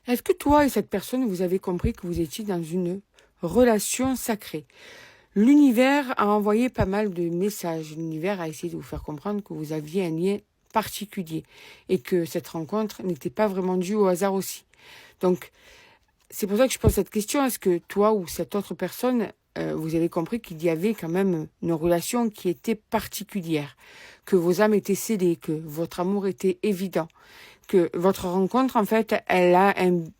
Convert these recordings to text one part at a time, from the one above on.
Est-ce que toi et cette personne, vous avez compris que vous étiez dans une relation sacrée? L'univers a envoyé pas mal de messages. L'univers a essayé de vous faire comprendre que vous aviez un lien particulier et que cette rencontre n'était pas vraiment due au hasard aussi. Donc, c'est pour ça que je pose cette question. Est-ce que toi ou cette autre personne, vous avez compris qu'il y avait quand même une relation qui était particulière, que vos âmes étaient scellées, que votre amour était évident, que votre rencontre, en fait, elle a une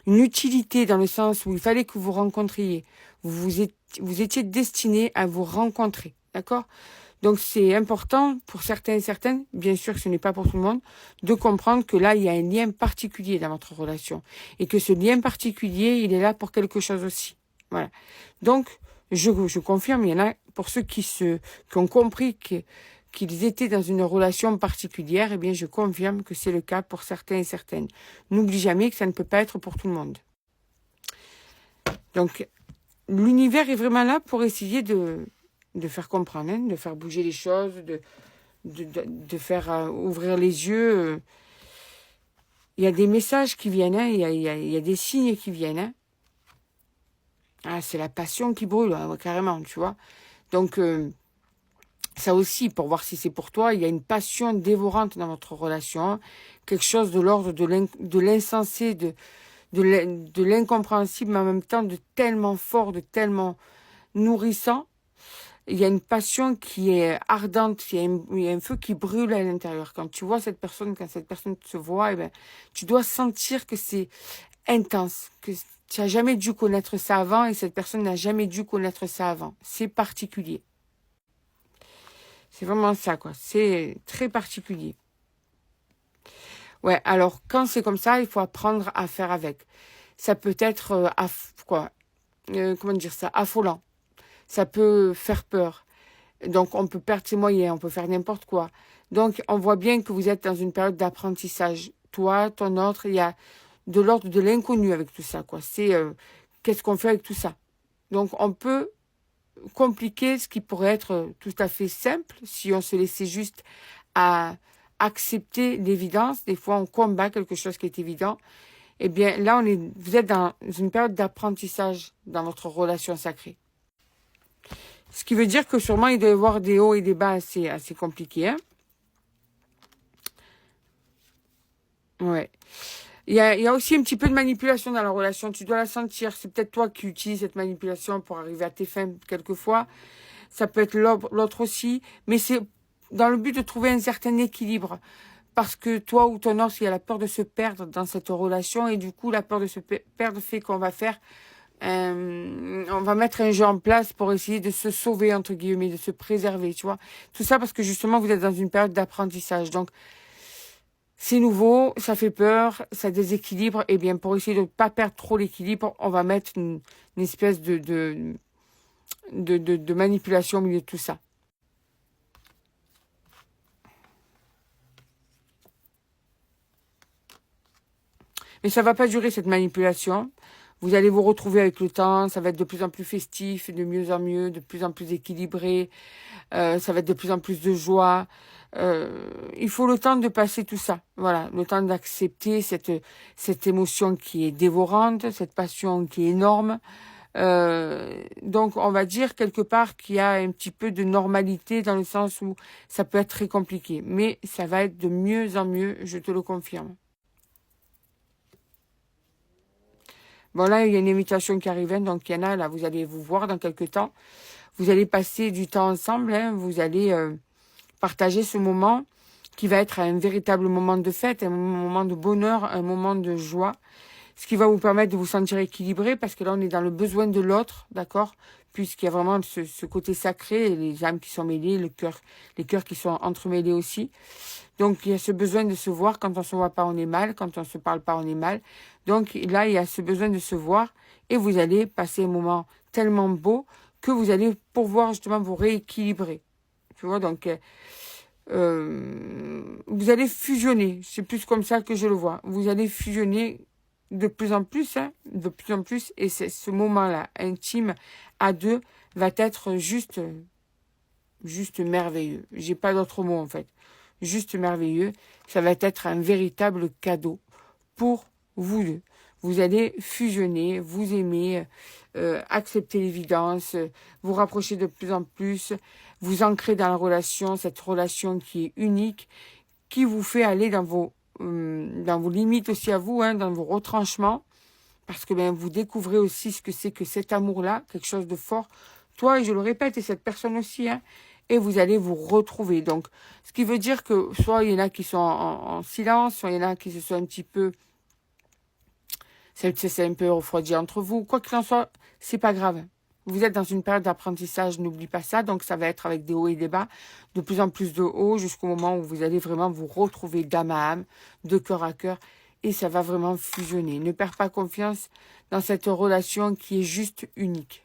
utilité dans le sens où il fallait que vous rencontriez. Vous étiez destiné à vous rencontrer, d'accord? Donc c'est important pour certains et certaines, bien sûr que ce n'est pas pour tout le monde, de comprendre que là, il y a un lien particulier dans votre relation. Et que ce lien particulier, il est là pour quelque chose aussi. Voilà. Donc, je confirme, il y en a, pour ceux qui ont compris qu'ils étaient dans une relation particulière, eh bien, je confirme que c'est le cas pour certains et certaines. N'oublie jamais que ça ne peut pas être pour tout le monde. Donc, l'univers est vraiment là pour essayer de faire comprendre, hein, de faire bouger les choses, de faire ouvrir les yeux. Il y a des messages qui viennent, hein, il y a des signes qui viennent. Hein. Ah, c'est la passion qui brûle, hein, carrément, tu vois. Donc, ça aussi, pour voir si c'est pour toi, il y a une passion dévorante dans votre relation, quelque chose de l'ordre de l'insensé, de l'incompréhensible, mais en même temps de tellement fort, de tellement nourrissant. Il y a une passion qui est ardente, il y a un feu qui brûle à l'intérieur. Quand tu vois cette personne, quand cette personne te voit, eh ben, tu dois sentir que c'est intense, que tu n'as jamais dû connaître ça avant et cette personne n'a jamais dû connaître ça avant. C'est particulier. C'est vraiment ça, quoi. C'est très particulier. Ouais, alors quand c'est comme ça, il faut apprendre à faire avec. Ça peut être, comment dire ça, affolant. Ça peut faire peur. Donc, on peut perdre ses moyens, on peut faire n'importe quoi. Donc, on voit bien que vous êtes dans une période d'apprentissage. Toi, ton autre, il y a de l'ordre de l'inconnu avec tout ça, quoi. C'est qu'est-ce qu'on fait avec tout ça. Donc, on peut compliquer ce qui pourrait être tout à fait simple si on se laissait juste à accepter l'évidence. Des fois, on combat quelque chose qui est évident. Eh bien, là, vous êtes dans une période d'apprentissage dans votre relation sacrée. Ce qui veut dire que sûrement, il doit y avoir des hauts et des bas assez compliqués. Hein. Ouais. Il y a aussi un petit peu de manipulation dans la relation. Tu dois la sentir. C'est peut-être toi qui utilises cette manipulation pour arriver à tes fins quelquefois. Ça peut être l'autre aussi. Mais c'est dans le but de trouver un certain équilibre. Parce que toi ou ton autre, il y a la peur de se perdre dans cette relation. Et du coup, la peur de se perdre fait qu'on va faire... on va mettre un jeu en place pour essayer de se sauver, entre guillemets, de se préserver, tu vois. Tout ça parce que justement, vous êtes dans une période d'apprentissage. Donc, c'est nouveau, ça fait peur, ça déséquilibre. Et bien, pour essayer de ne pas perdre trop l'équilibre, on va mettre une espèce de manipulation au milieu de tout ça. Mais ça va pas durer, cette manipulation. Vous allez vous retrouver avec le temps, ça va être de plus en plus festif, de mieux en mieux, de plus en plus équilibré, ça va être de plus en plus de joie. Il faut le temps de passer tout ça, voilà, le temps d'accepter cette émotion qui est dévorante, cette passion qui est énorme. Donc on va dire quelque part qu'il y a un petit peu de normalité dans le sens où ça peut être très compliqué, mais ça va être de mieux en mieux, je te le confirme. Bon, là, il y a une invitation qui arrive, hein, donc il y en a, là, vous allez vous voir dans quelques temps. Vous allez passer du temps ensemble, hein, vous allez partager ce moment qui va être un véritable moment de fête, un moment de bonheur, un moment de joie, ce qui va vous permettre de vous sentir équilibré, parce que là, on est dans le besoin de l'autre, d'accord? Puisqu'il y a vraiment ce côté sacré, les âmes qui sont mêlées, les cœurs qui sont entremêlés aussi. Donc, il y a ce besoin de se voir. Quand on se voit pas, on est mal. Quand on se parle pas, on est mal. Donc, là, il y a ce besoin de se voir. Et vous allez passer un moment tellement beau que vous allez pouvoir justement vous rééquilibrer. Tu vois, donc, vous allez fusionner. C'est plus comme ça que je le vois. Vous allez fusionner de plus en plus, hein, de plus en plus. Et c'est ce moment-là, intime, à deux, va être juste merveilleux. J'ai pas d'autre mot, en fait. Juste merveilleux. Ça va être un véritable cadeau pour vous deux. vous allez fusionner, vous aimer, accepter l'évidence, vous rapprocher de plus en plus, vous ancrer dans la relation, cette relation qui est unique, qui vous fait aller dans vos limites aussi à vous, hein, dans vos retranchements, parce que vous découvrez aussi ce que c'est que cet amour-là, quelque chose de fort. Toi, et je le répète, et cette personne aussi, hein, et vous allez vous retrouver. Donc, ce qui veut dire que soit il y en a qui sont en silence, soit il y en a qui se sont un petit peu... C'est un peu refroidi entre vous. Quoi qu'il en soit, c'est pas grave. Vous êtes dans une période d'apprentissage, n'oublie pas ça. Donc, ça va être avec des hauts et des bas, de plus en plus de hauts, jusqu'au moment où vous allez vraiment vous retrouver d'âme à âme, de cœur à cœur, et ça va vraiment fusionner. Ne perds pas confiance dans cette relation qui est juste unique.